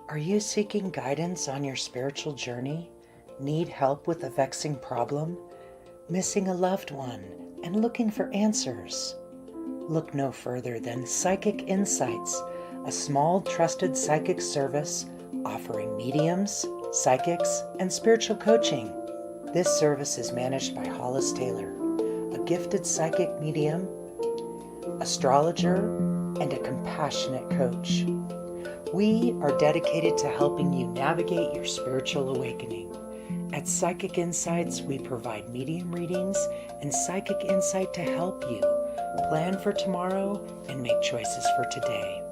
Are you seeking guidance on your spiritual journey? Need help with a vexing problem? Missing a loved one and looking for answers? Look no further than Psychic Insights, a small trusted psychic service offering mediums, psychics, and spiritual coaching. This service is managed by Hollis Taylor, a gifted psychic medium, astrologer, and a compassionate coach. We are dedicated to helping you navigate your spiritual awakening. At Psychic Insights, we provide medium readings and psychic insight to help you plan for tomorrow and make choices for today.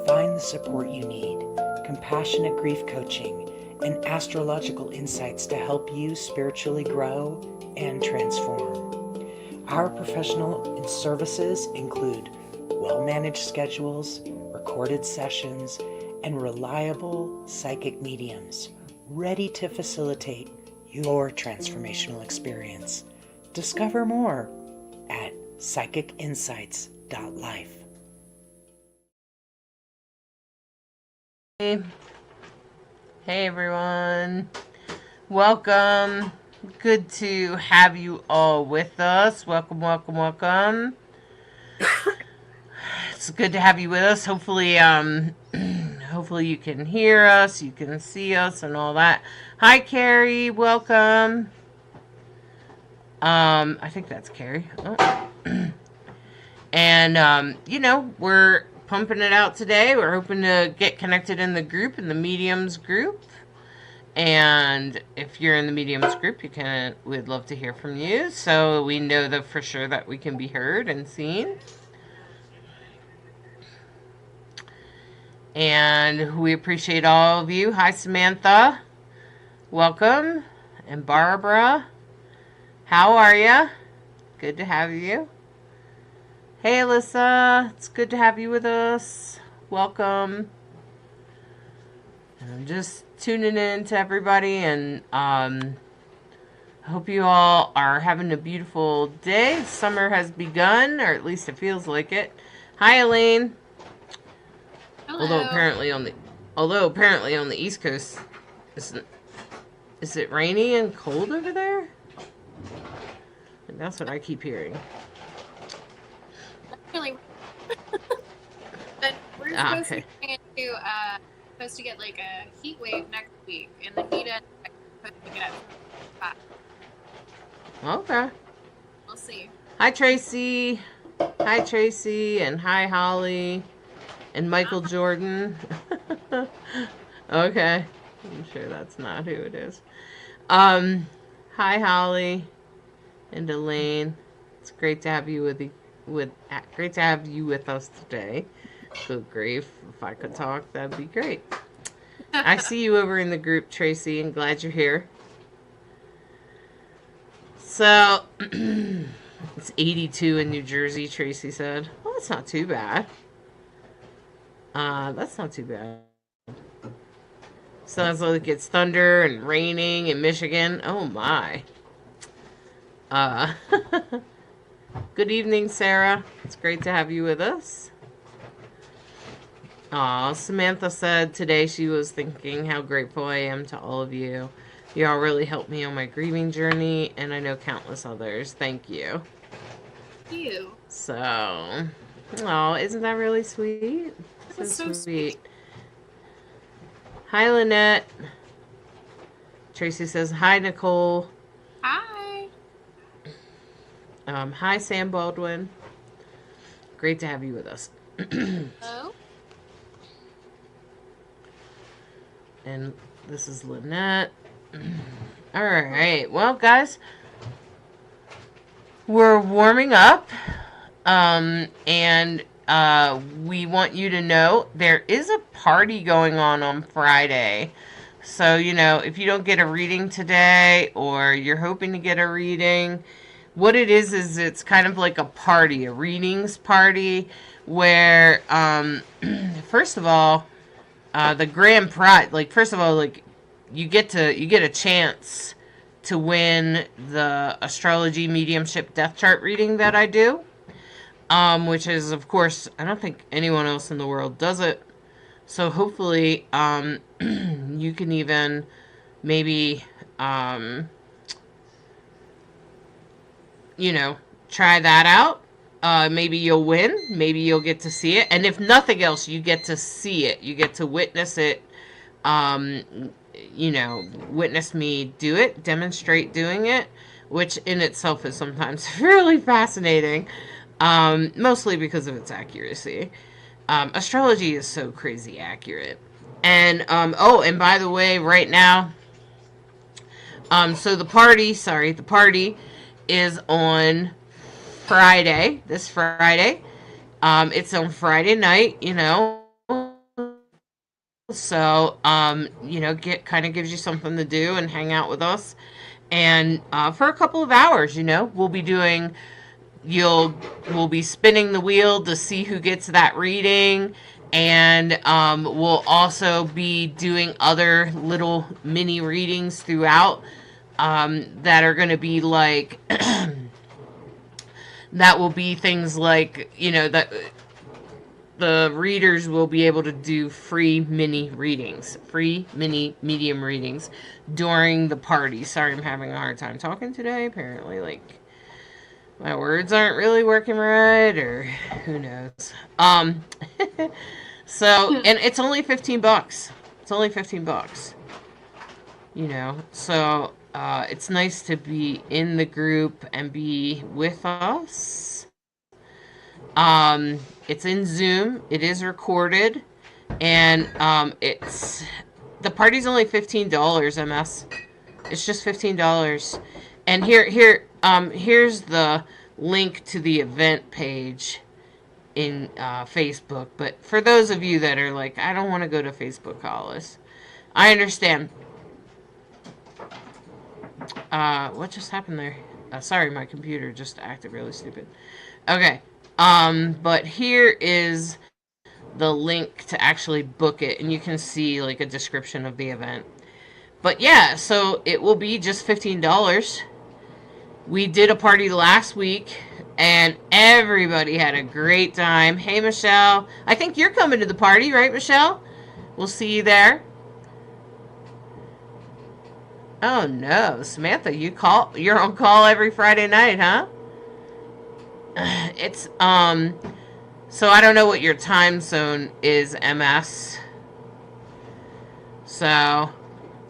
Find the support you need, compassionate grief coaching, and astrological insights to help you spiritually grow and transform. Our professional services include well-managed schedules, recorded sessions, and reliable psychic mediums ready to facilitate your transformational experience. Discover more at psychicinsights.life. Hey everyone, welcome. Good to have you all with us. Welcome. It's good to have you with us. Hopefully you can hear us, you can see us and all that. Hi Carrie, welcome. I think that's Carrie. Oh. And we're pumping it out today. We're hoping to get connected in the group, in the mediums group. And if you're in the mediums group, we'd love to hear from you, so we know that for sure that we can be heard and seen. And we appreciate all of you. Hi, Samantha. Welcome. And Barbara. How are you? Good to have you. Hey, Alyssa. It's good to have you with us. Welcome. And I'm just tuning in to everybody, and I hope you all are having a beautiful day. Summer has begun, or at least it feels like it. Hi, Elaine. Hello. Although apparently on the East Coast, is it rainy and cold over there? And that's what I keep hearing. Really, but we're supposed to get like a heat wave next week, and the heat is supposed to get hot. Okay. We'll see. Hi Tracy, and hi Holly. And Michael Jordan. Okay. I'm sure that's not who it is. Hi, Holly and Elaine. It's great to have you with us today. Good grief. If I could talk, that'd be great. I see you over in the group, Tracy, and glad you're here. So, it's 82 in New Jersey, Tracy said. Well, that's not too bad. That's not too bad. Sounds like it's thunder and raining in Michigan. Oh my. Good evening, Sarah. It's great to have you with us. Samantha said today she was thinking how grateful I am to all of you. You all really helped me on my grieving journey, and I know countless others. Thank you. Thank you. So, isn't that really sweet? So sweet. Hi, Lynette. Tracy says, hi, Nicole. Hi. Hi, Sam Baldwin. Great to have you with us. Hello. And this is Lynette. All right. Well, guys, we're warming up. And we want you to know there is a party going on Friday. So, if you don't get a reading today, or you're hoping to get a reading, what it is it's kind of like a party, a readings party, where, first of all, the grand prize, you get a chance to win the astrology mediumship death chart reading that I do. Which is, of course, I don't think anyone else in the world does it. So hopefully, you can even maybe, um, you know, try that out. Maybe you'll win. Maybe you'll get to see it. And if nothing else, you get to see it. You get to witness it. Um, witness me do it, demonstrate doing it, which in itself is sometimes really fascinating. Mostly because of its accuracy. Astrology is so crazy accurate. And and by the way, right now, so the party is on Friday, this Friday. It's on Friday night, so get kind of gives you something to do and hang out with us. And for a couple of hours, you'll we'll be spinning the wheel to see who gets that reading, and we'll also be doing other little mini readings throughout, that are going to be like that will be things like, that the readers will be able to do free mini readings, free mini medium readings during the party. Sorry, I'm having a hard time talking today. Apparently, like, my words aren't really working right, or who knows. So, and it's only $15. It's only $15. So it's nice to be in the group and be with us. It's in Zoom. It is recorded, and it's the party's only $15. MS. It's just $15. And here's the link to the event page in Facebook. But for those of you that are like, I don't want to go to Facebook, Hollis, I understand. What just happened there? Sorry, my computer just acted really stupid. Okay. But here is the link to actually book it, and you can see like a description of the event. But yeah, so it will be just $15. We did a party last week, and everybody had a great time. Hey, Michelle. I think you're coming to the party, right, Michelle? We'll see you there. Oh no, Samantha, you're on call every Friday night, huh? It's so I don't know what your time zone is, MS. So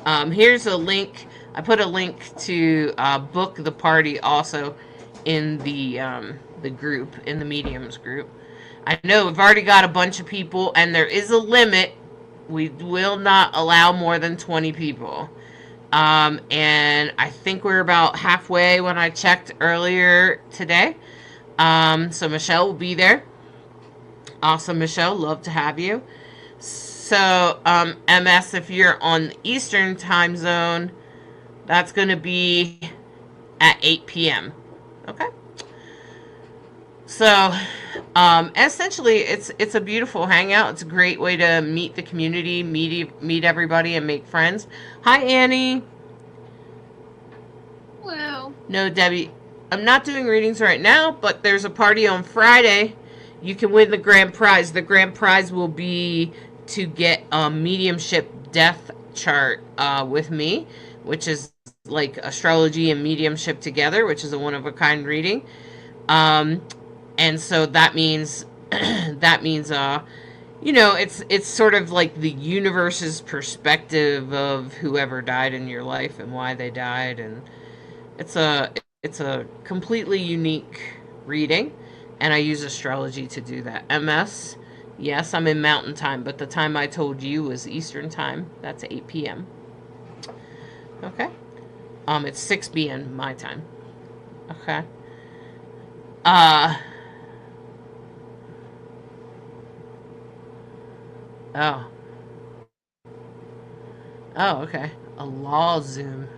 here's a link. I put a link to book the party also in the group, in the mediums group. I know we've already got a bunch of people, and there is a limit. We will not allow more than 20 people. And I think we're about halfway when I checked earlier today. So Michelle will be there. Awesome, Michelle. Love to have you. So, MS, if you're on the Eastern time zone, that's going to be at 8 p.m. Okay. So, essentially, it's a beautiful hangout. It's a great way to meet the community, meet everybody, and make friends. Hi, Annie. Hello. No, Debbie. I'm not doing readings right now, but there's a party on Friday. You can win the grand prize. The grand prize will be to get a mediumship death chart with me, which is like astrology and mediumship together, which is a one-of-a-kind reading. And so that means it's sort of like the universe's perspective of whoever died in your life and why they died, and it's a completely unique reading, and I use astrology to do that. MS, yes, I'm in Mountain Time, but the time I told you was Eastern Time. That's 8 p.m. Okay. It's 6 p.m. my time. Okay. Oh. Oh, okay. A law Zoom.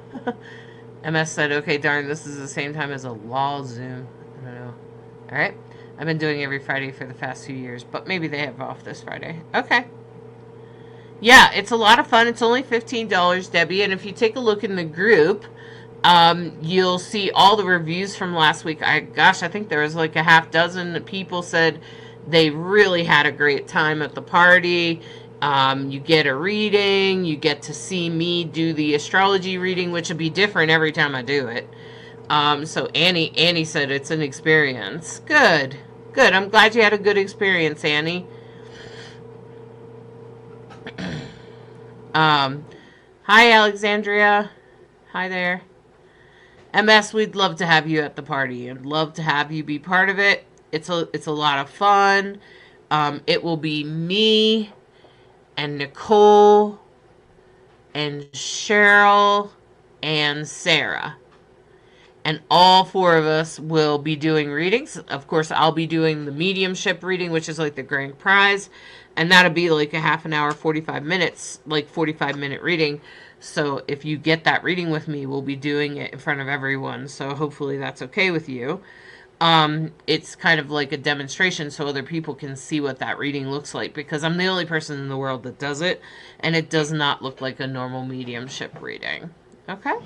MS said, okay, darn, this is the same time as a law Zoom. I don't know. Alright. I've been doing every Friday for the past few years, but maybe they have off this Friday. Okay. Yeah, it's a lot of fun. It's only $15, Debbie, and if you take a look in the group, you'll see all the reviews from last week. I think there was like a half dozen people said they really had a great time at the party. You get a reading. You get to see me do the astrology reading, which will be different every time I do it. So Annie said it's an experience. Good, good. I'm glad you had a good experience, Annie. Um, Hi, Alexandria. Hi there. MS, we'd love to have you at the party. I'd love to have you be part of it. It's a lot of fun. It will be me and Nicole and Cheryl and Sarah. And all four of us will be doing readings. Of course, I'll be doing the mediumship reading, which is like the grand prize. And that'll be like a half an hour, 45 minutes, like 45-minute reading. So if you get that reading with me, we'll be doing it in front of everyone. So hopefully that's okay with you. It's kind of like a demonstration so other people can see what that reading looks like, because I'm the only person in the world that does it, and it does not look like a normal mediumship reading. Okay?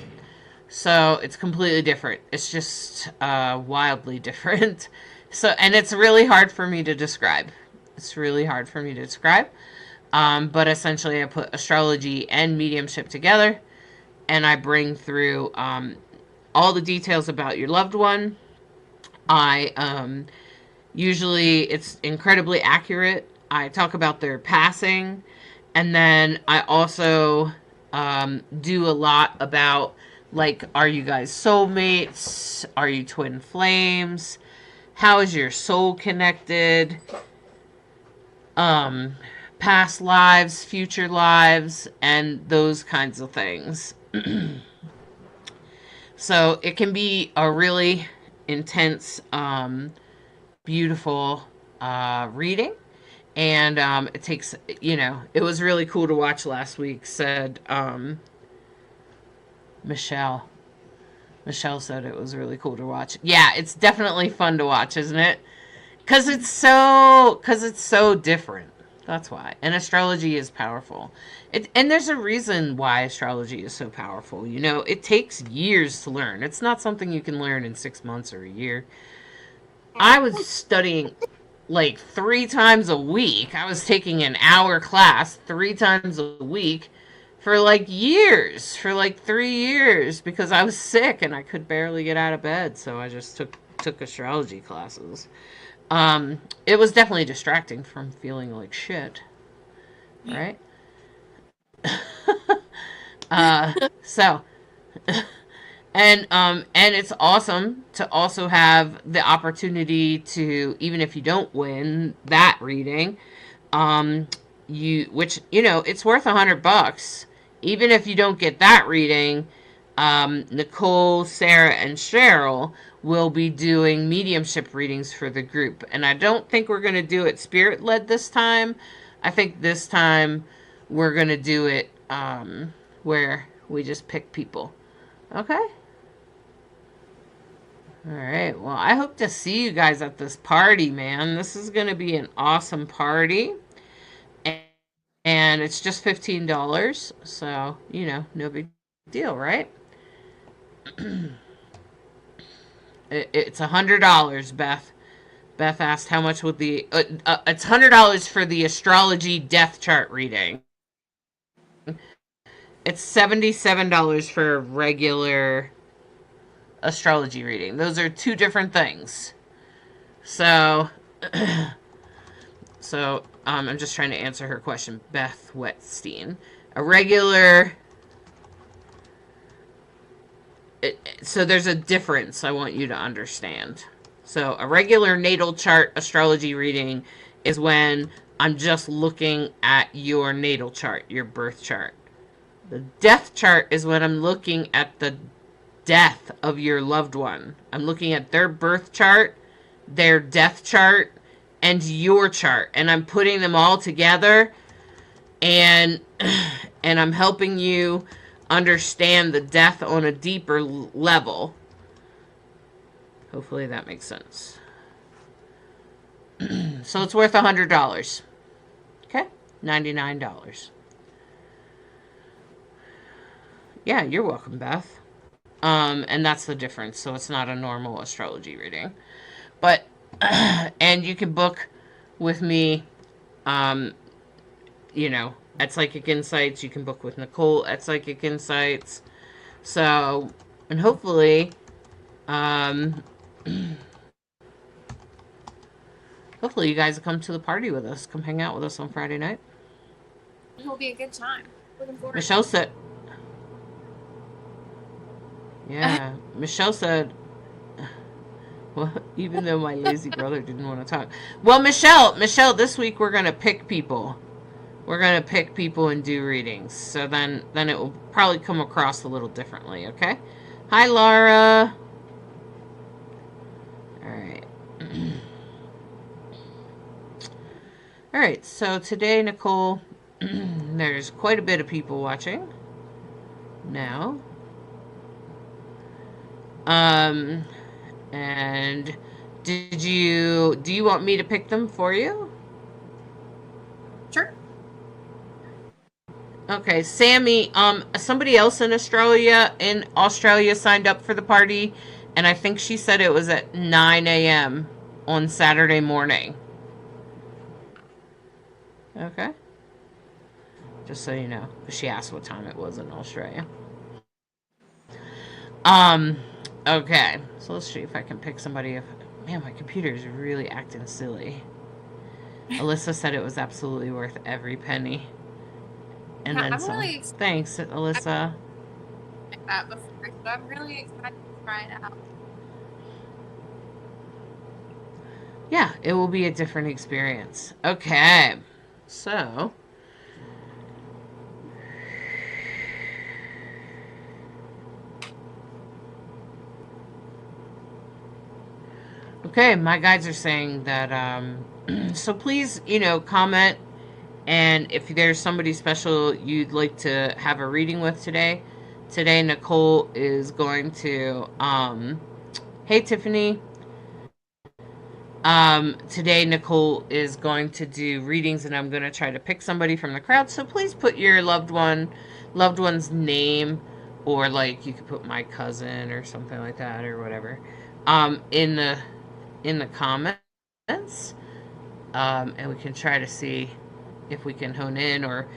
So it's completely different. It's just wildly different. So, and it's really hard for me to describe. It's really hard for me to describe. But essentially, I put astrology and mediumship together, and I bring through all the details about your loved one. I usually it's incredibly accurate. I talk about their passing, and then I also do a lot about, like, are you guys soulmates? Are you twin flames? How is your soul connected? Past lives, future lives, and those kinds of things. So it can be a really intense, beautiful reading. And it takes, it was really cool to watch last week, said Michelle. Michelle said it was really cool to watch. Yeah, it's definitely fun to watch, isn't it? Because it's so different. That's why. And astrology is powerful. And there's a reason why astrology is so powerful. It takes years to learn. It's not something you can learn in 6 months or a year. I was studying like 3 times a week. I was taking an hour class 3 times a week for like years, for like 3 years, because I was sick and I could barely get out of bed. So I just took astrology classes. It was definitely distracting from feeling like shit, right? So, and it's awesome to also have the opportunity to, even if you don't win that reading, it's worth $100. Even if you don't get that reading, Nicole, Sarah, and Cheryl will be doing mediumship readings for the group. And I don't think we're going to do it spirit led this time. I think this time we're going to do it where we just pick people. Okay? All right. Well, I hope to see you guys at this party, man. This is going to be an awesome party. And it's just $15. So, no big deal, right? It's $100, Beth. Beth asked how much would the... it's $100 for the astrology death chart reading. It's $77 for a regular astrology reading. Those are 2 different things. So, I'm just trying to answer her question. Beth Wetstein. A regular... So there's a difference I want you to understand. So a regular natal chart astrology reading is when I'm just looking at your natal chart, your birth chart. The death chart is when I'm looking at the death of your loved one. I'm looking at their birth chart, their death chart, and your chart. And I'm putting them all together, and I'm helping you understand the death on a deeper level. Hopefully that makes sense. So it's worth $100. Okay? $99. Yeah, you're welcome, Beth. And that's the difference. So it's not a normal astrology reading. But, and you can book with me at Psychic Insights. You can book with Nicole at Psychic Insights. So, and hopefully, um, hopefully you guys will come to the party with us. Come hang out with us on Friday night. It will be a good time. Looking forward. Michelle said, yeah, Michelle said, well, even though my lazy brother didn't want to talk. Well, Michelle, this week we're going to pick people. We're going to pick people and do readings. So then it will probably come across a little differently, okay? Hi, Laura. All right. All right, so today, Nicole, there's quite a bit of people watching now. And do you want me to pick them for you? Sure. Okay, Sammy, somebody else in Australia signed up for the party, and I think she said it was at 9 a.m. on Saturday morning. Okay. Just so you know, because she asked what time it was in Australia. Um, okay. So let's see if I can pick somebody. Man, my computer is really acting silly. Alyssa said it was absolutely worth every penny. And Yeah, then I'm some. really excited Thanks, Alyssa. like that before, so I'm really excited to try it out. Yeah, it will be a different experience. Okay. So, okay, my guides are saying that, so please, comment. And if there's somebody special you'd like to have a reading with today, Nicole is going to, hey, Tiffany. Today Nicole is going to do readings, and I'm going to try to pick somebody from the crowd. So please put your loved one's name, or like you could put my cousin or something like that or whatever, in the comments, and we can try to see if we can hone in, or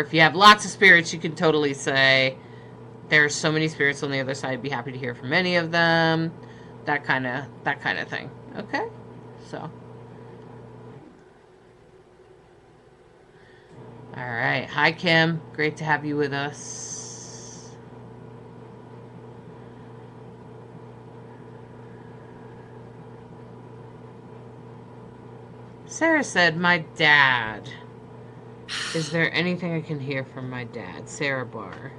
if you have lots of spirits, you can totally say there's so many spirits on the other side. I'd be happy to hear from any of them. That kind of thing. Okay, so. All right. Hi, Kim. Great to have you with us. Sarah said, my dad. Is there anything I can hear from my dad? Sarah Barr.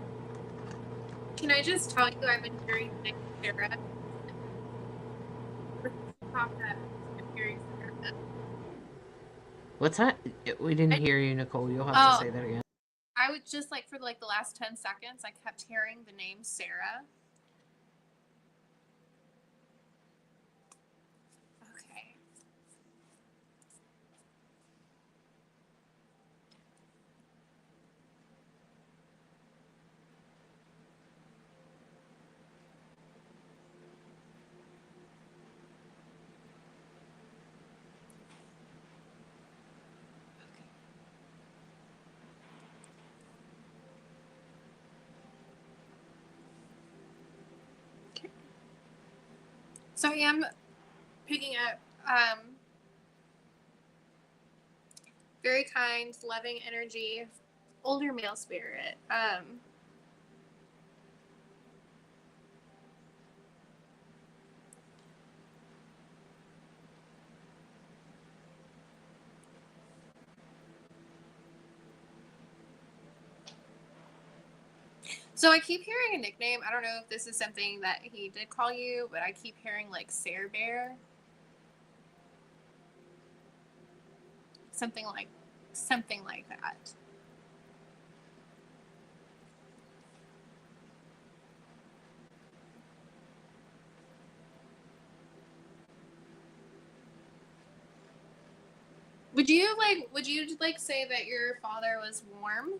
Can I just tell you I've been hearing the name Sarah? I'm hearing Sarah. What's that? We didn't hear you, Nicole. You'll have to say that again. I would just like for like the last 10 seconds, I kept hearing the name Sarah. Okay. Okay. So I am picking up very kind, loving energy, older male spirit. So I keep hearing a nickname. I don't know if this is something that he did call you, but I keep hearing like Sarah Bear. Something like that. Would you like say that your father was warm?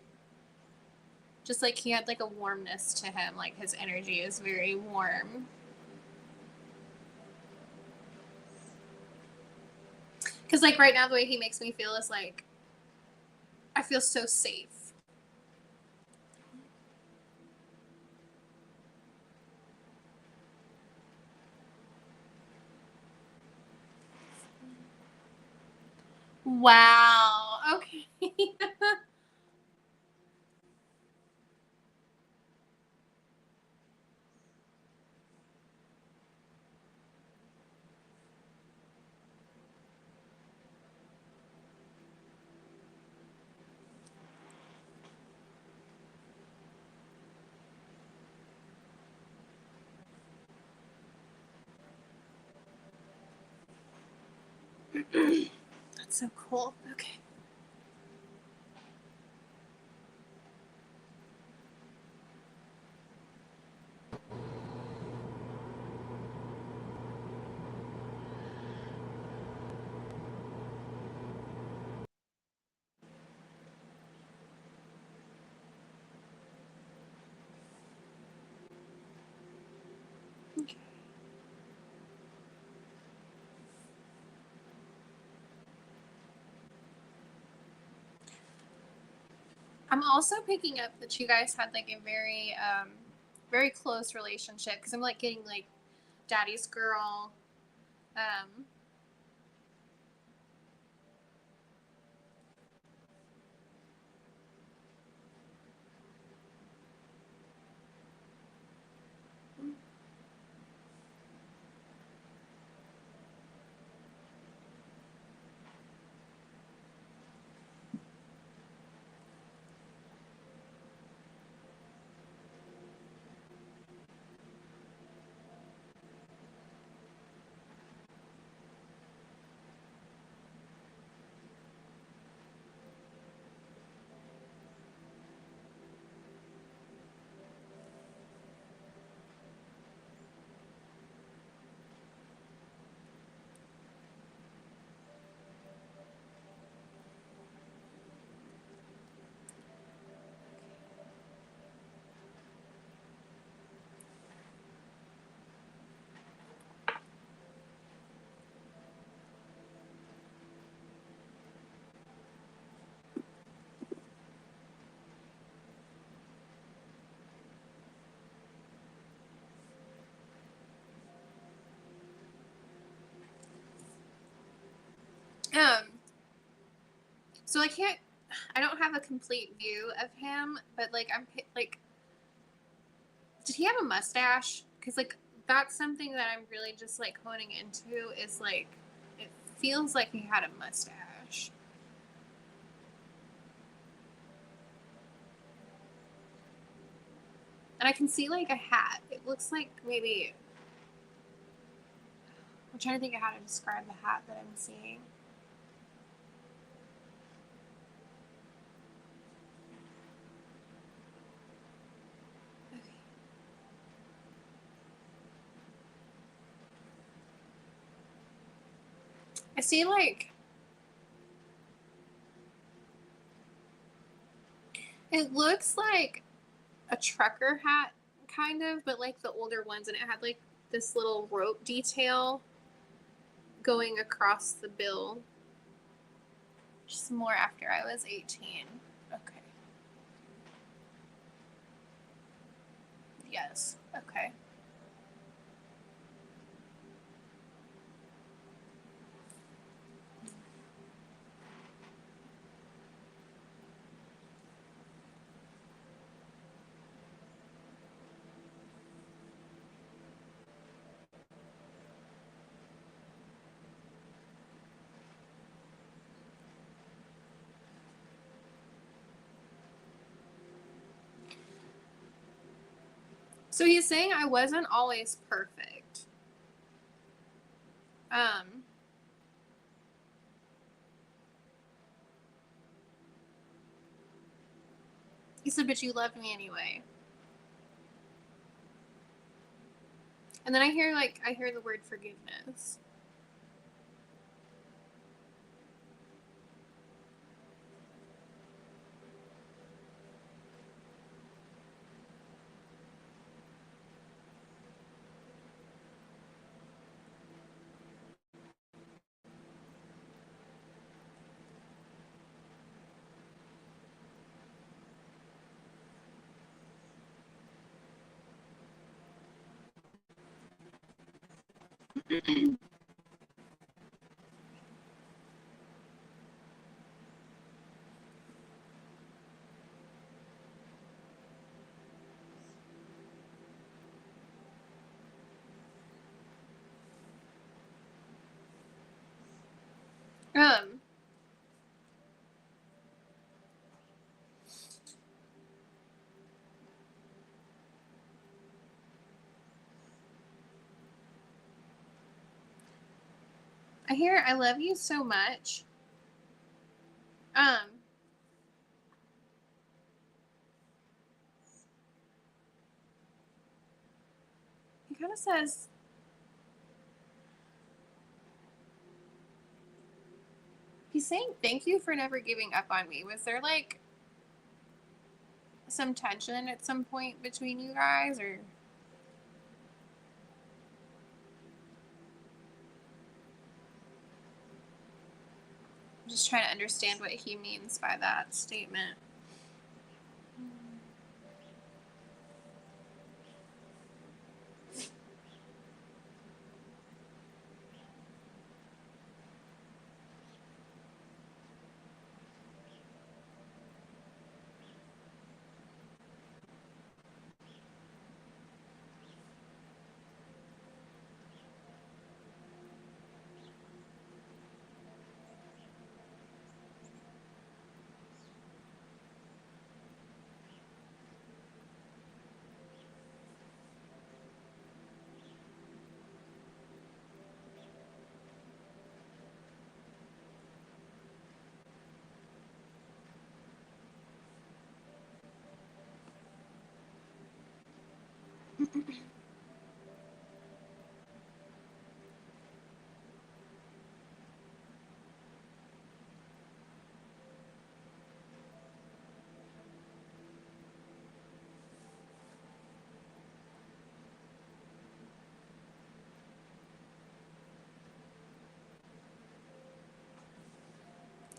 Just like he had like a warmness to him, like his energy is very warm. Because like right now the way he makes me feel is like I feel so safe. Wow. Okay. That's so cool. Okay. Okay. I'm also picking up that you guys had like a very very close relationship, because I'm like getting like daddy's girl. Um, um, so I don't have a complete view of him, but like like, did he have a mustache? Because like that's something that I'm really just like honing into, is like it feels like he had a mustache. And I can see like a hat. It looks like maybe, I'm trying to think of how to describe the hat that I'm seeing. Okay. I see like, it looks like a trucker hat kind of, but like the older ones, and it had like this little rope detail going across the bill. Just more after I was 18. Okay. Yes. Okay. So he's saying I wasn't always perfect. Um, he said, but you loved me anyway. And then I hear the word forgiveness. Um, I hear I love you so much. Um, he kind of says, he's saying thank you for never giving up on me. Was there like some tension at some point between you guys, or I'm just trying to understand what he means by that statement.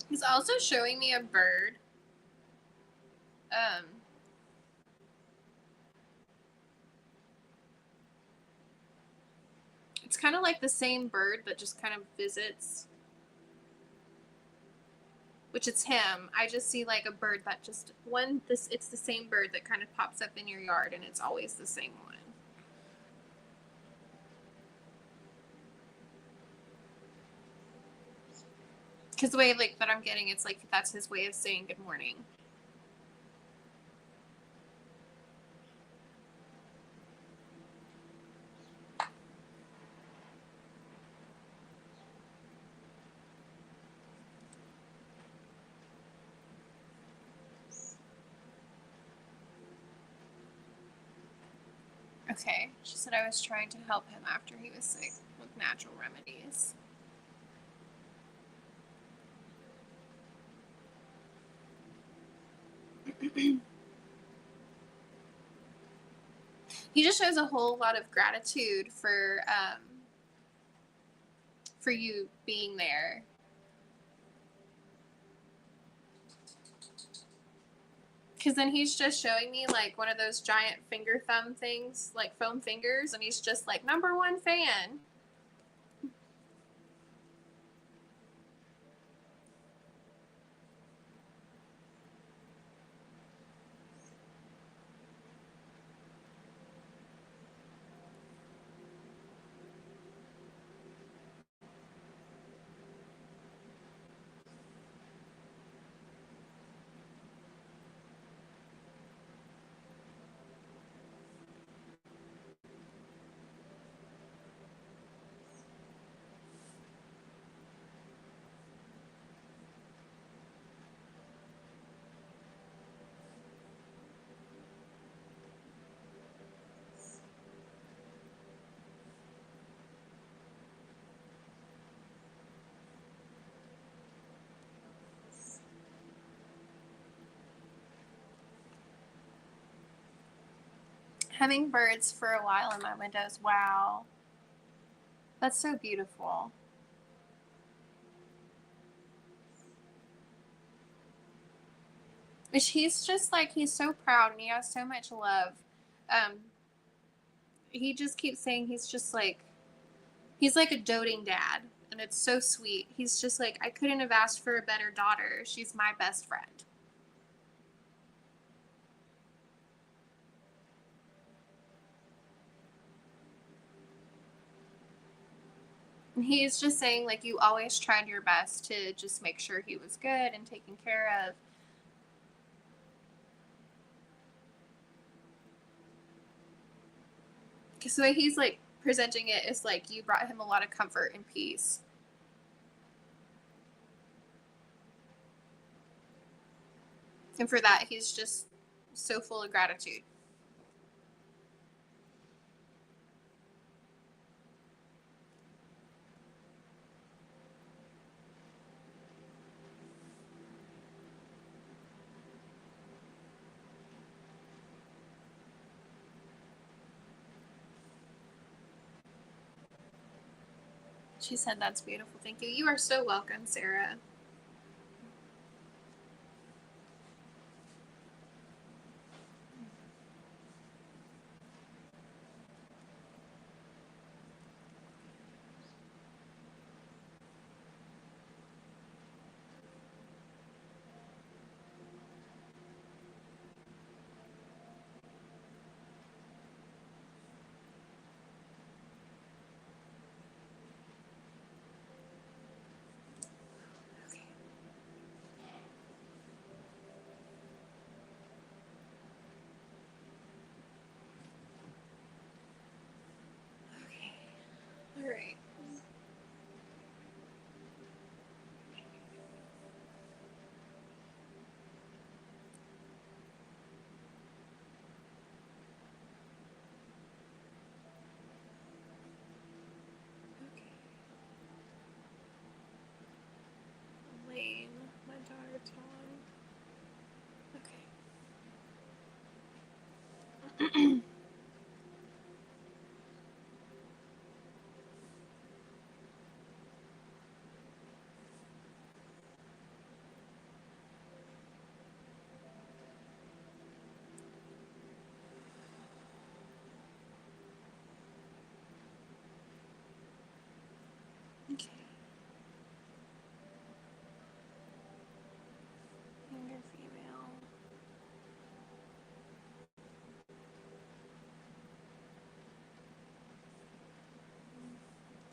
He's also showing me a bird. It's kind of like the same bird that just kind of visits, which it's him. I just see like a bird that just it's the same bird that kind of pops up in your yard, and it's always the same one. Because the way like that I'm getting, it's like that's his way of saying good morning. Okay, she said I was trying to help him after he was sick with natural remedies. He just shows a whole lot of gratitude for you being there. Because then he's just showing me like one of those giant finger thumb things, like foam fingers, and he's just like, #1 fan. Hummingbirds for a while in my windows. Wow. That's so beautiful. He's just like, he's so proud and he has so much love. Um, he just keeps saying he's just like, He's like a doting dad, and it's so sweet. He's just like, I couldn't have asked for a better daughter. She's my best friend. And he's just saying, like, you always tried your best to just make sure he was good and taken care of. Because the way he's like presenting it is like you brought him a lot of comfort and peace. And for that, he's just so full of gratitude. She said, that's beautiful. Thank you. You are so welcome, Sarah. Okay. All right. Okay. Lane, my daughter Tom. Okay. Okay. Younger female.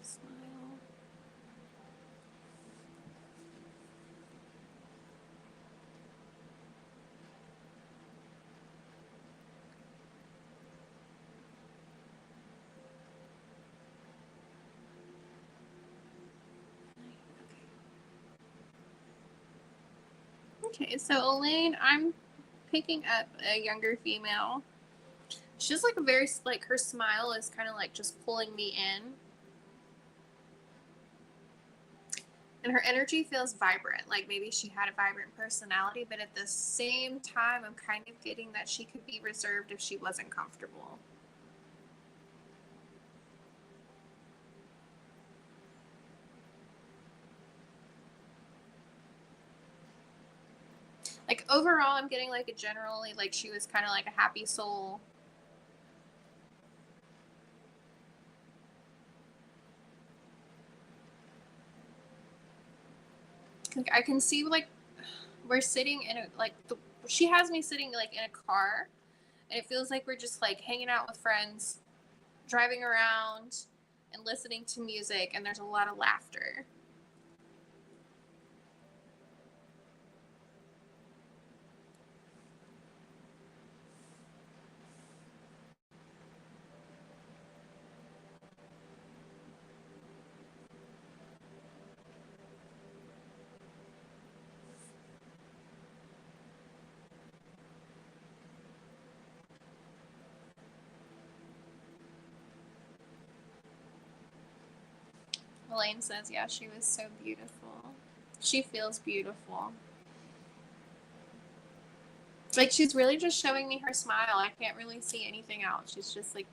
Smile. Okay, so Elaine, I'm picking up a younger female. She's like a very, like, her smile is kind of like just pulling me in. And her energy feels vibrant. Like maybe she had a vibrant personality, but at the same time, I'm kind of getting that she could be reserved if she wasn't comfortable. Like overall, I'm getting like a generally, like she was kind of like a happy soul. Like, I can see like we're sitting in a like she has me sitting like in a car, and it feels like we're just like hanging out with friends, driving around, and listening to music, and there's a lot of laughter. Elaine says, yeah, she was so beautiful. She feels beautiful. Like she's really just showing me her smile. I can't really see anything else. She's just like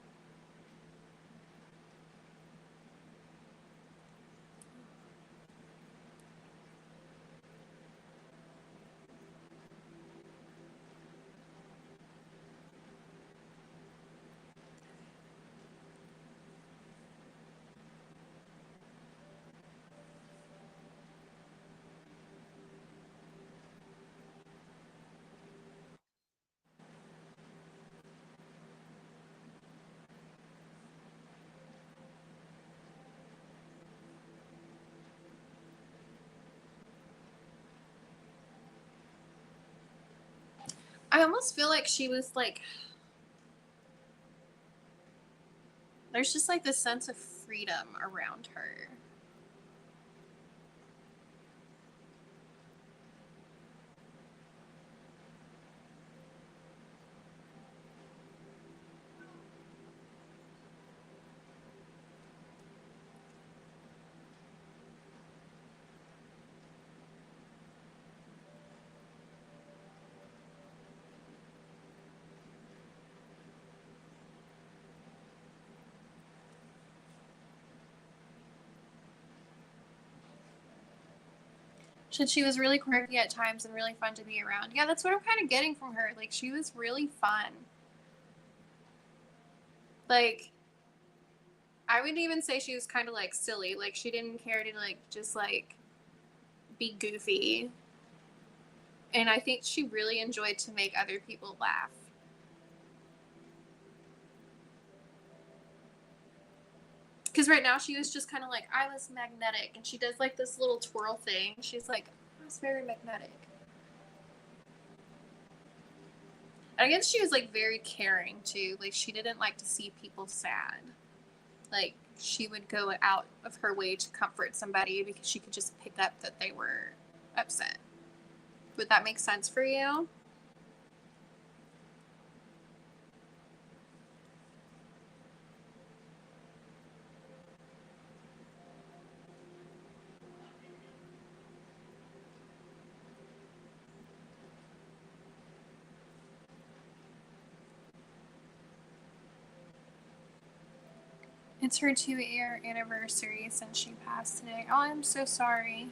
almost feel like she was like, there's just like this sense of freedom around her. She was really quirky at times and really fun to be around. Yeah, that's what I'm kind of getting from her. Like, she was really fun. Like, I would even say she was kind of like silly. Like, she didn't care to like just like be goofy. And I think she really enjoyed to make other people laugh. Because right now she was just kind of like, I was magnetic. And she does like this little twirl thing. She's like, I was very magnetic. I guess she was like very caring too. Like, she didn't like to see people sad. Like, she would go out of her way to comfort somebody because she could just pick up that they were upset. Would that make sense for you? It's her 2-year anniversary since she passed today. Oh, I'm so sorry.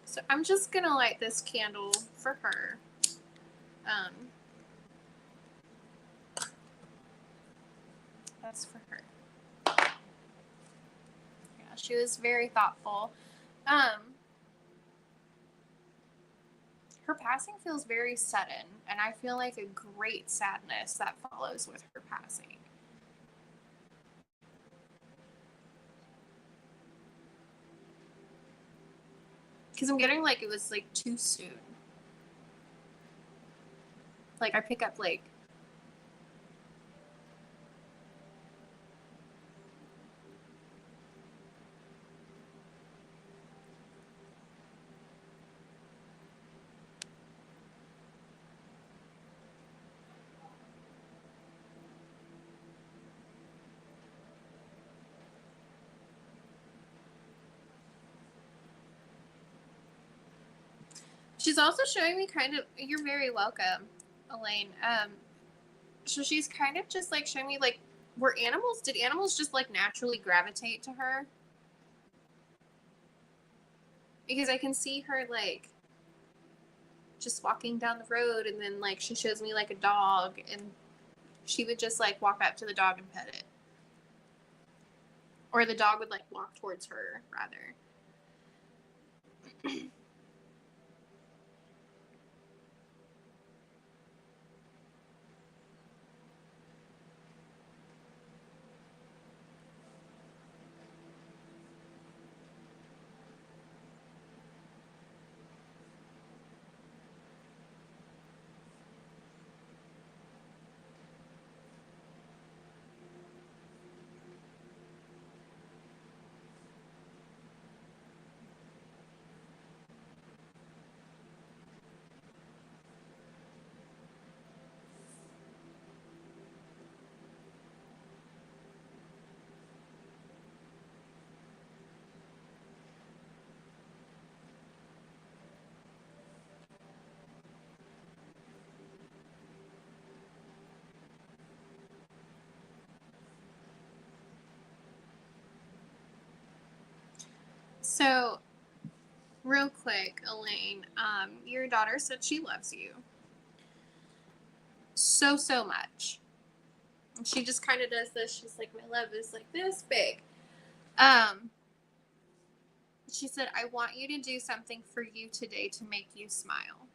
So I'm just gonna light this candle for her. That's for her. Yeah, she was very thoughtful. Her passing feels very sudden, and I feel like a great sadness that follows with her passing. Because I'm getting like it was like too soon. Like, I pick up like she's also showing me kind of, you're very welcome, Elaine. So she's kind of just like showing me like, did animals just like naturally gravitate to her? Because I can see her like just walking down the road, and then like she shows me like a dog, and she would just like walk up to the dog and pet it. Or the dog would like walk towards her, rather. So, real quick, Elaine, your daughter said she loves you so, so much. And she just kind of does this. She's like, my love is like this big. She said, I want you to do something for you today to make you smile.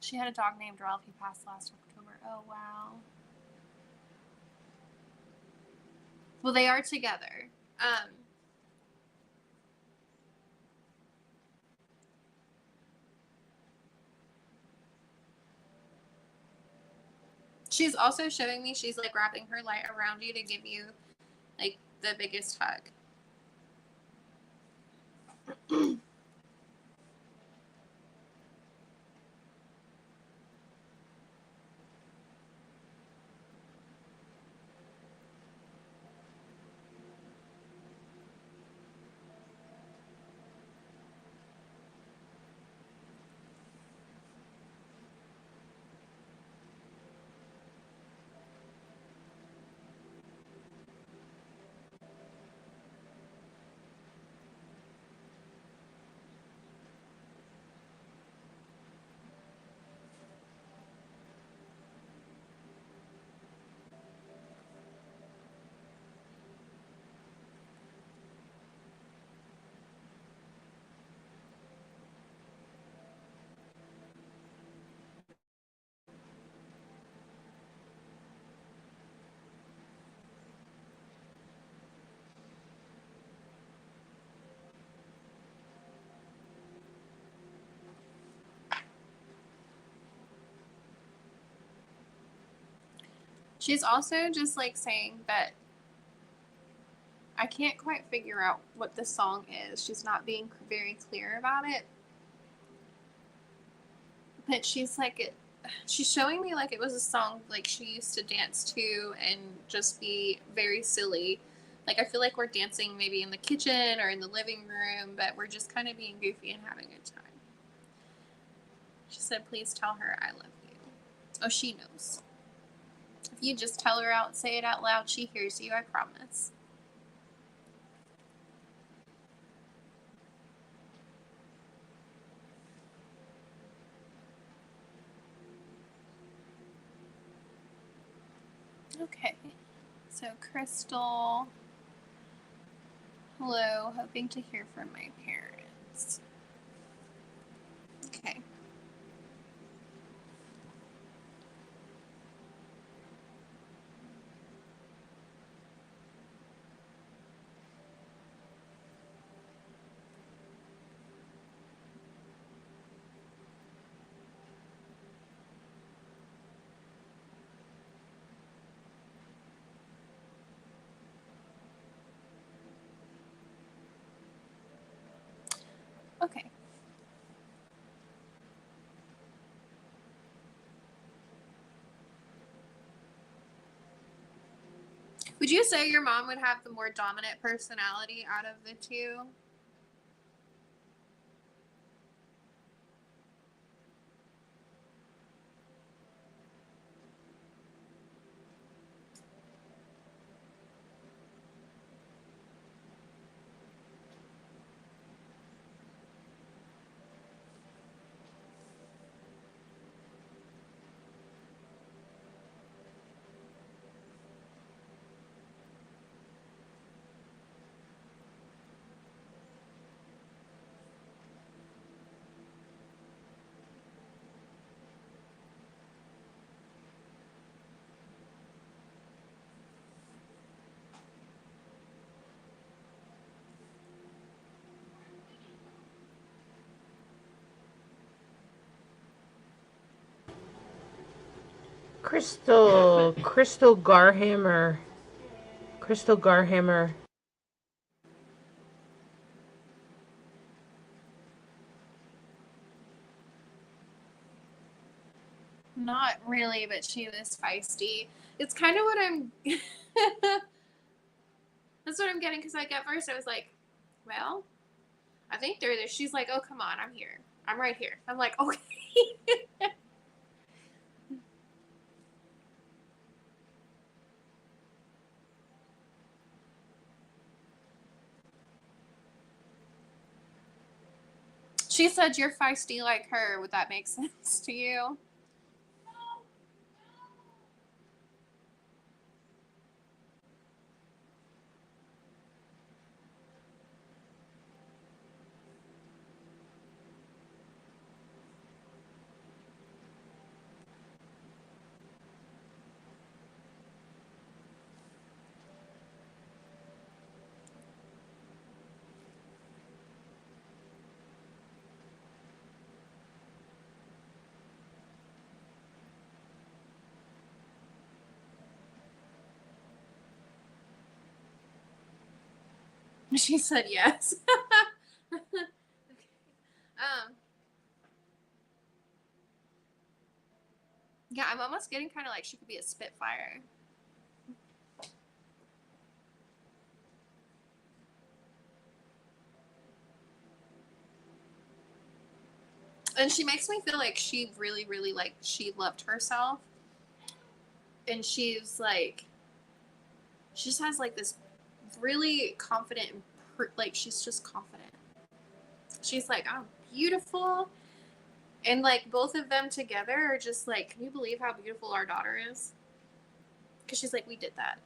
She had a dog named Ralph. He passed last October. Oh, wow. Well, they are together. She's also showing me she's like wrapping her light around you to give you like the biggest hug. She's also just like saying that I can't quite figure out what the song is. She's not being very clear about it. But she's like, she's showing me like it was a song like she used to dance to and just be very silly. Like I feel like we're dancing maybe in the kitchen or in the living room, but we're just kind of being goofy and having a good time. She said, please tell her I love you. Oh, she knows. If you just tell her out, say it out loud, she hears you, I promise. Okay, so Crystal, hello, hoping to hear from my parents. Okay. Okay. Would you say your mom would have the more dominant personality out of the two? Crystal Garhammer. Crystal Garhammer. Not really, but she was feisty. It's kind of what I'm. That's what I'm getting because like at first I was like, well, I think they're there. She's like, oh come on, I'm here. I'm right here. I'm like, okay. She said you're feisty like her. Would that make sense to you? She said yes. Okay. Um, yeah, I'm almost getting kind of like she could be a Spitfire. And she makes me feel like she really, really like she loved herself. And she's like, she just has like this really confident, like she's just confident. She's like, I'm beautiful. And like both of them together are just like, can you believe how beautiful our daughter is? Because she's like, we did that.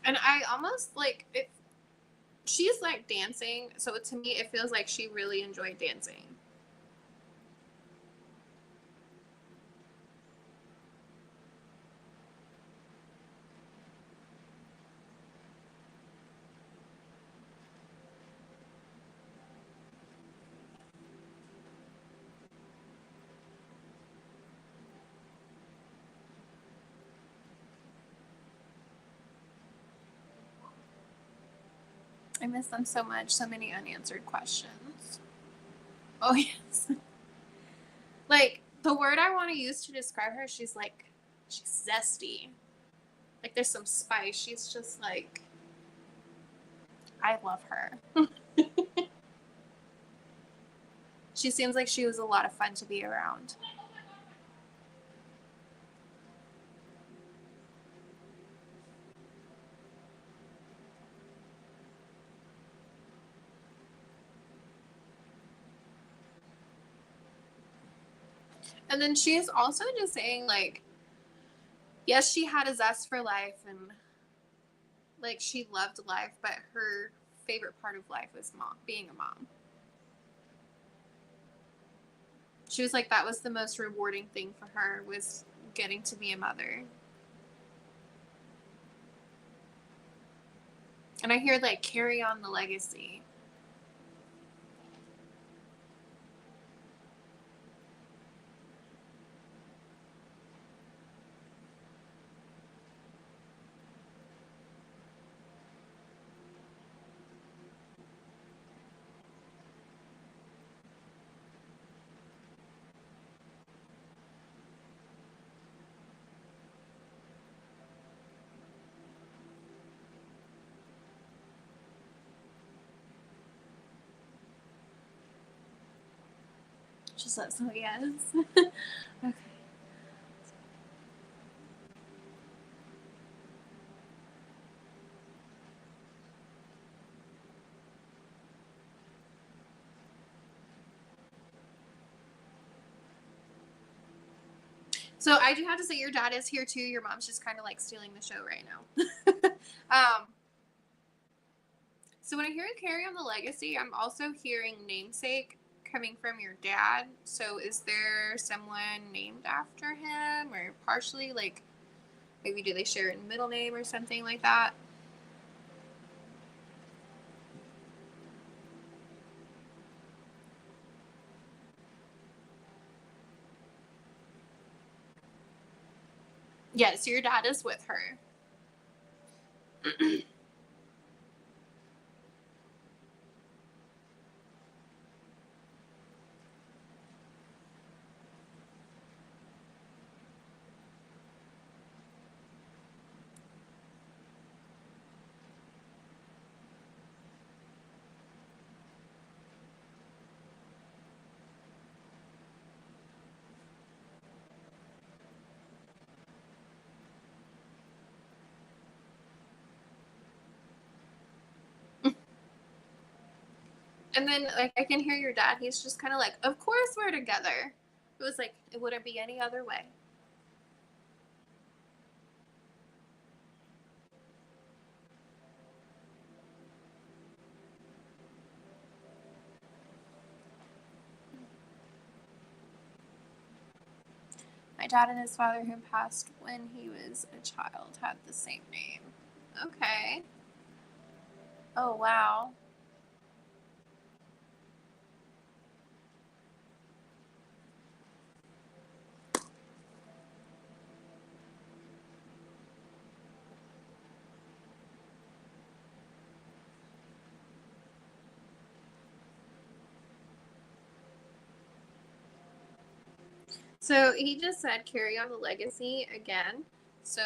And I almost like it. She's like dancing, so to me, it feels like she really enjoyed dancing. I miss them so much. So many unanswered questions. Oh, yes. Like, the word I want to use to describe her, she's like, she's zesty. Like, there's some spice. She's just like, I love her. She seems like she was a lot of fun to be around. And then she's also just saying, like, yes, she had a zest for life and, like, she loved life, but her favorite part of life was being a mom. She was like, that was the most rewarding thing for her was getting to be a mother. And I hear, like, carry on the legacy. She says, oh, yes. Okay. So I do have to say, your dad is here too. Your mom's just kind of like stealing the show right now. So when I hear carry on the legacy, I'm also hearing namesake coming from your dad. So is there someone named after him or partially like maybe do they share a middle name or something like that? Yes, so your dad is with her. And then, like, I can hear your dad. He's just kind of like, of course we're together. It was like, it wouldn't be any other way. My dad and his father, who passed when he was a child, had the same name. Okay. Oh, wow. So he just said carry on the legacy again. So,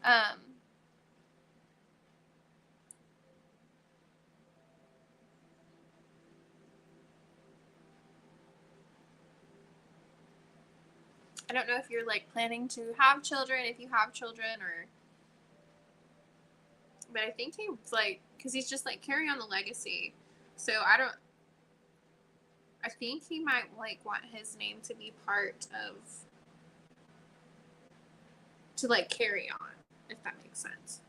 um, I don't know if you're like planning to have children, if you have children, or, but I think he's like, because he's just like carry on the legacy. So I think he might like want his name to be part of, to like carry on, if that makes sense.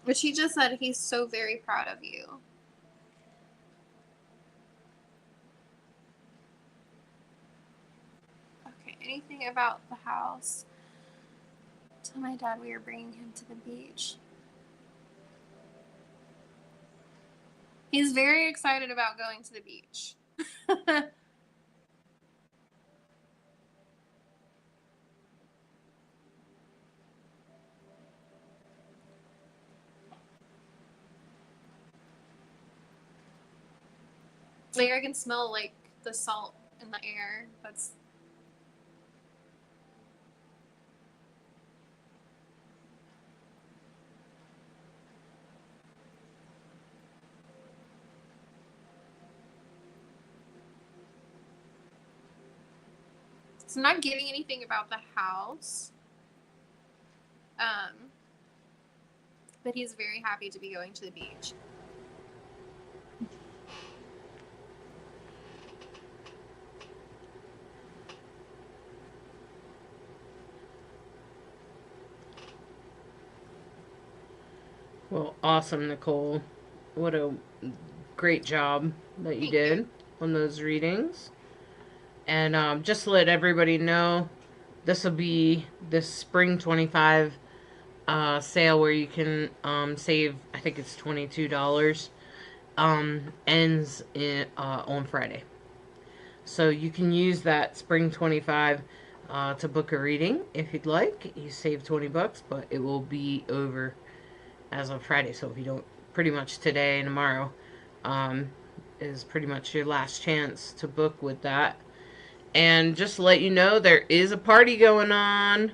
But he just said he's so very proud of you. Okay, anything about the house? Tell my dad we are bringing him to the beach. He's very excited about going to the beach. Like, I can smell like the salt in the air. That's so I'm not giving anything about the house. But he's very happy to be going to the beach. Well, awesome, Nicole. What a great job that you did on those readings. And just to let everybody know, this will be this spring 25 sale where you can save, I think it's $22, ends on Friday. So you can use that spring 25 to book a reading if you'd like. You save $20, but it will be over as of Friday. So if you don't, pretty much today and tomorrow is pretty much your last chance to book with that. And just to let you know, there is a party going on.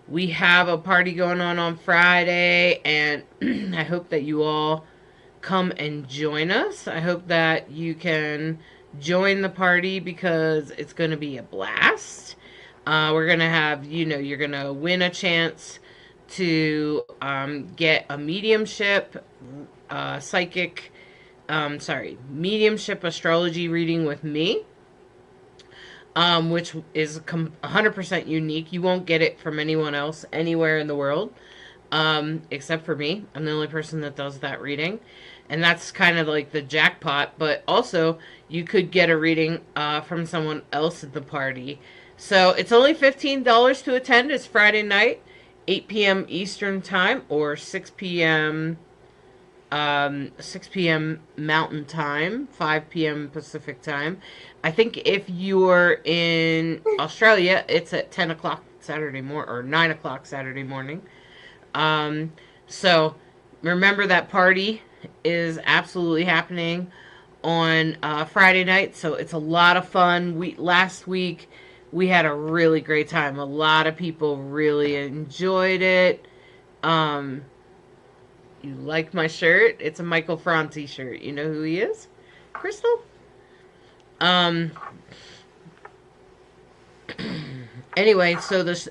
We have a party going on Friday, and I hope that you all come and join us. I hope that you can join the party because it's going to be a blast. We're going to have, you're going to win a chance to get a mediumship, mediumship astrology reading with me. Which is 100% unique. You won't get it from anyone else anywhere in the world, except for me. I'm the only person that does that reading. And that's kind of like the jackpot. But also, you could get a reading from someone else at the party. So it's only $15 to attend. It's Friday night, 8 p.m. Eastern Time, or 6 p.m. 6 p.m. Mountain Time, 5 p.m. Pacific Time. I think if you're in Australia, it's at 10 o'clock Saturday morning, or 9 o'clock Saturday morning. So remember that party is absolutely happening on Friday night, so it's a lot of fun. Last week, we had a really great time. A lot of people really enjoyed it. You like my shirt? It's a Michael Franti shirt. You know who he is? Crystal? Um. Anyway, so this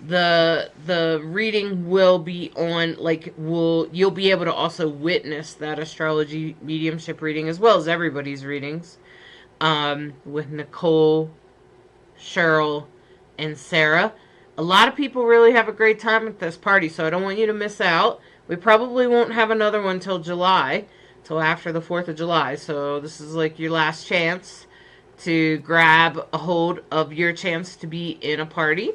the reading will be on, like, will you'll be able to also witness that astrology mediumship reading as well as everybody's readings, with Nicole, Cheryl, and Sarah. A lot of people really have a great time at this party, so I don't want you to miss out. We probably won't have another one till July, till after the 4th of July, so this is like your last chance to grab a hold of your chance to be in a party.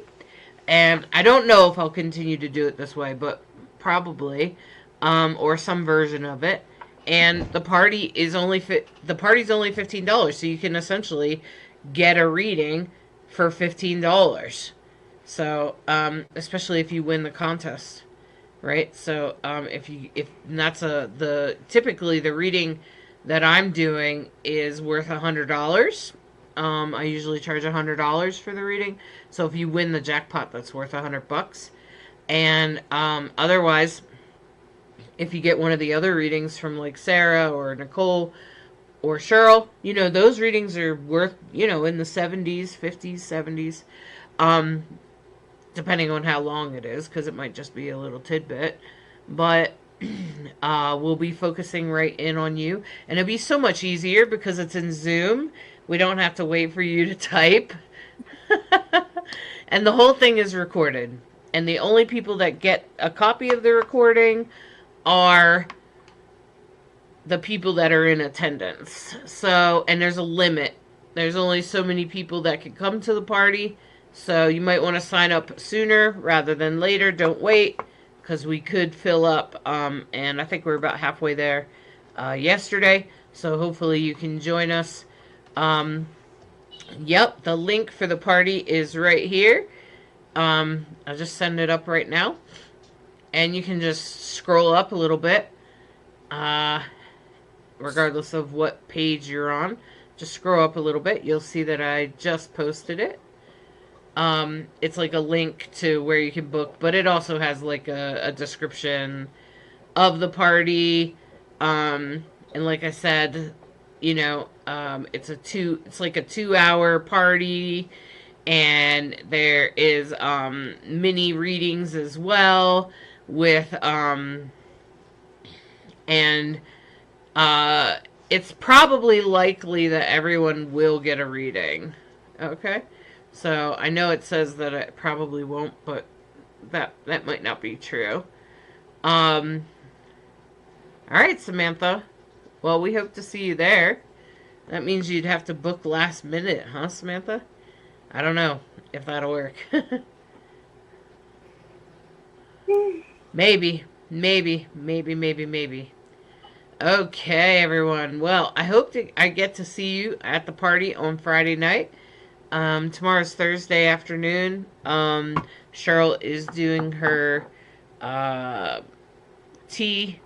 And I don't know if I'll continue to do it this way, but probably, or some version of it. And the party's only $15, so you can essentially get a reading for $15. So, especially if you win the contest, right? So, if that's typically the reading that I'm doing is worth $100. I usually charge $100 for the reading. So if you win the jackpot, that's worth $100. And otherwise, if you get one of the other readings from like Sarah or Nicole or Cheryl, those readings are worth, in the 70s, 50s, 70s, depending on how long it is, because it might just be a little tidbit. But we'll be focusing right in on you. And it'll be so much easier because it's in Zoom. We don't have to wait for you to type. And the whole thing is recorded. And the only people that get a copy of the recording are the people that are in attendance. So, and there's a limit. There's only so many people that can come to the party. So you might want to sign up sooner rather than later. Don't wait, because we could fill up. And I think we're about halfway there yesterday. So hopefully you can join us. Yep, the link for the party is right here. I'll just send it up right now. And you can just scroll up a little bit. Regardless of what page you're on. Just scroll up a little bit. You'll see that I just posted it. It's like a link to where you can book, but it also has like a description of the party. And like I said, it's like a 2-hour party, and there is mini readings as well with it's probably likely that everyone will get a reading. Okay? So I know it says that it probably won't, but that might not be true. All right, Samantha. Well, we hope to see you there. That means you'd have to book last minute, huh, Samantha? I don't know if that'll work. Maybe. Okay, everyone. Well, I hope I get to see you at the party on Friday night. Tomorrow's Thursday afternoon. Cheryl is doing her tea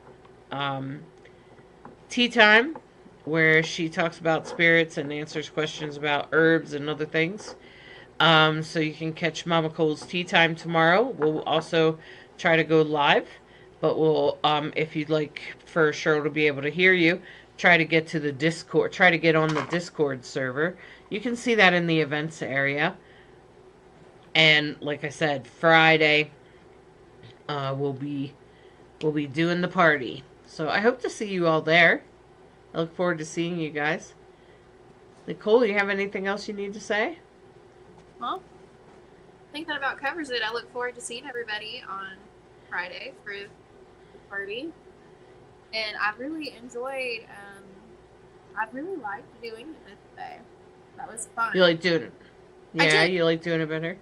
time, where she talks about spirits and answers questions about herbs and other things. So you can catch Mama Cole's tea time tomorrow. We'll also try to go live, but we'll, if you'd like for Cheryl to be able to hear you, try to get to the Discord, try to get on the Discord server. You can see that in the events area. And like I said, Friday, we'll be doing the party. So I hope to see you all there. I look forward to seeing you guys. Nicole, you have anything else you need to say? Well, I think that about covers it. I look forward to seeing everybody on Friday for the party. And I've really enjoyed, I've really liked doing it this day. That was fun. You like doing it? Yeah, you like doing it better?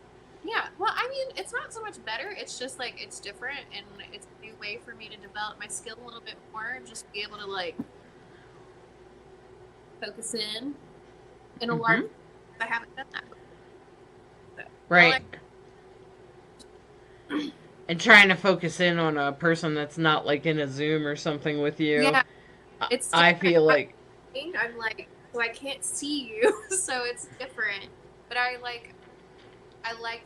Yeah, well, I mean, it's not so much better. It's just, like, it's different, and it's a new way for me to develop my skill a little bit more and just be able to, like, focus in a large... I haven't done that before. So, right. And trying to focus in on a person that's not, like, in a Zoom or something with you. Yeah, I feel like... I'm like, so I can't see you, so it's different. But I liked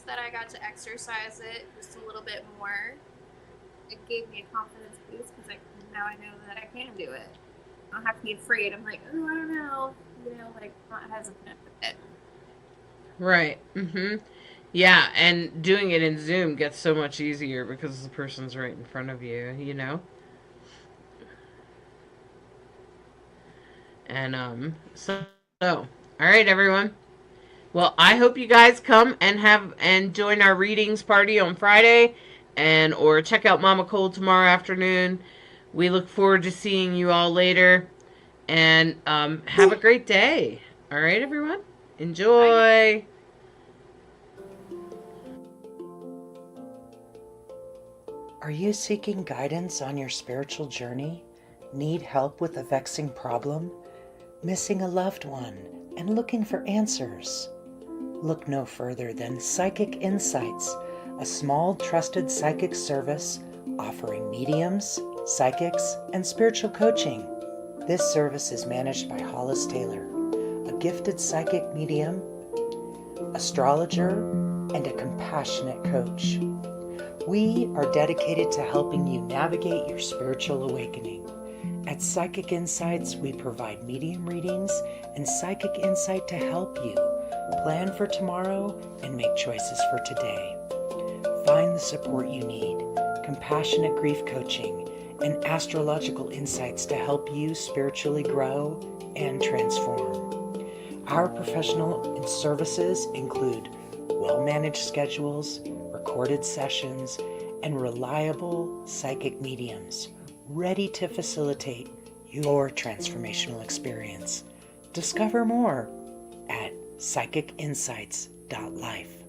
that I got to exercise it just a little bit more. It gave me a confidence boost because now I know that I can do it. I don't have to be afraid. I'm like, oh, I don't know. like not hesitant with it. Right. Yeah, and doing it in Zoom gets so much easier because the person's right in front of you, you know? And so all right, everyone. Well, I hope you guys come and join our readings party on Friday and or check out Mama Cole tomorrow afternoon. We look forward to seeing you all later, and have a great day. All right, everyone. Bye. Enjoy. Are you seeking guidance on your spiritual journey? Need help with a vexing problem? Missing a loved one and looking for answers? Look no further than Psychic Insights, a small trusted psychic service offering mediums, psychics, and spiritual coaching. This service is managed by Hollis Taylor, a gifted psychic medium, astrologer, and a compassionate coach. We are dedicated to helping you navigate your spiritual awakening. At Psychic Insights, we provide medium readings and psychic insight to help you plan for tomorrow and make choices for today. Find the support you need, compassionate grief coaching, and astrological insights to help you spiritually grow and transform. Our professional services include well-managed schedules, recorded sessions, and reliable psychic mediums ready to facilitate your transformational experience. Discover more at psychicinsights.life.